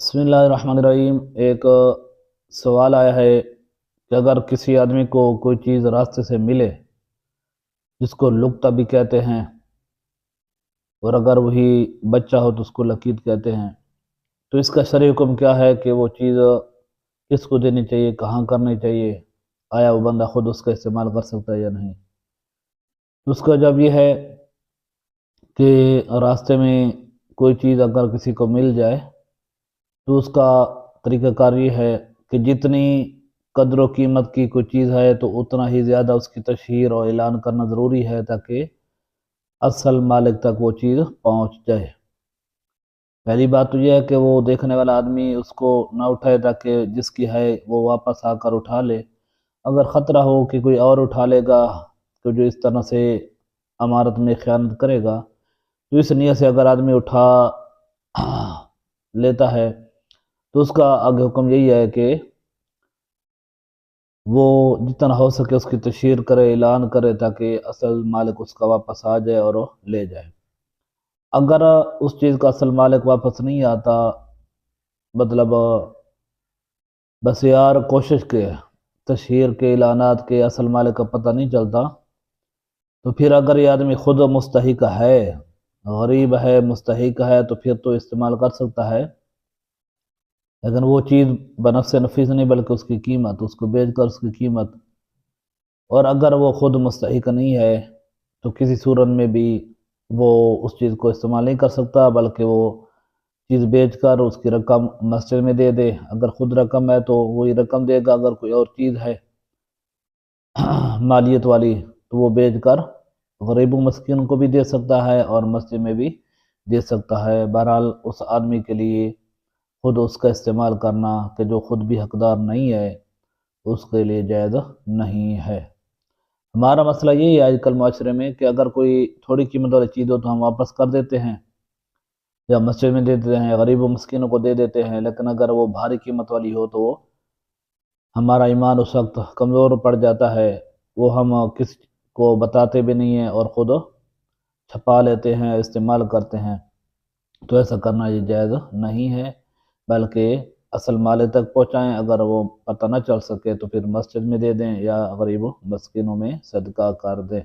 बिस्मिल्लाहिर्रहमानिर्रहीम। एक सवाल आया है कि अगर किसी आदमी को कोई चीज़ रास्ते से मिले जिसको लुक्ता भी कहते हैं, और अगर वही बच्चा हो तो उसको लकीत कहते हैं, तो इसका शरई हुक्म क्या है कि वो चीज़ किसको देनी चाहिए, कहाँ करनी चाहिए, आया वो बंदा खुद उसका इस्तेमाल कर सकता है या नहीं। तो उसका जवाब ये है कि रास्ते में कोई चीज़ अगर किसी को मिल जाए तो उसका तरीक़ाकार ये है कि जितनी कद्र व कीमत की कोई चीज़ है तो उतना ही ज़्यादा उसकी तशहीर और ऐलान करना ज़रूरी है ताकि असल मालिक तक वो चीज़ पहुंच जाए। पहली बात तो यह है कि वो देखने वाला आदमी उसको ना उठाए ताकि जिसकी है वो वापस आकर उठा ले। अगर ख़तरा हो कि कोई और उठा लेगा तो जो इस तरह से अमारत में ख़यानत करेगा, तो इस नीयत से अगर आदमी उठा लेता है तो उसका आगे हुक्म यही है कि वो जितना हो सके उसकी तशहीर करे, ऐलान करे ताकि असल मालिक उसका वापस आ जाए और वो ले जाए। अगर उस चीज़ का असल मालिक वापस नहीं आता, मतलब बस यार कोशिश के तशहीर के ऐलानात के असल मालिक का पता नहीं चलता, तो फिर अगर ये आदमी खुद मुस्तहिक है, गरीब है, मुस्तहिक है, तो फिर तो इस्तेमाल कर सकता है। लेकिन वो चीज़ बनफ़्स नफीस नहीं बल्कि उसकी कीमत, उसको बेच कर उसकी कीमत, और अगर वो खुद मुस्तहिक नहीं है तो किसी सूरत में भी वो उस चीज़ को इस्तेमाल नहीं कर सकता, बल्कि वो चीज़ बेच कर उसकी रकम मस्जिद में दे दे। अगर खुद रकम है तो वही रकम देगा, अगर कोई और चीज़ है मालियत वाली तो वो बेच कर गरीबों मस्कीन को भी दे सकता है और मस्जिद में भी दे सकता है। बहरहाल उस आदमी के लिए खुद उसका इस्तेमाल करना कि जो खुद भी हकदार नहीं है, उसके लिए जायज़ नहीं है। हमारा मसला यही है आजकल माशरे में कि अगर कोई थोड़ी कीमत वाली चीज़ हो तो हम वापस कर देते हैं या मस्जिद में दे देते हैं, गरीब व मस्किनों को दे देते हैं। लेकिन अगर वो भारी कीमत वाली हो तो हमारा ईमान उस वक्त कमज़ोर पड़ जाता है, वो हम किसी को बताते भी नहीं हैं और ख़ुद छपा लेते हैं, इस्तेमाल करते हैं। तो ऐसा करना ये जायज़ नहीं है, बल्कि असल मालिक तक पहुँचाएँ। अगर वो पता न चल सके तो फिर मस्जिद में दे दें या गरीब मस्किनों में सदका कर दें।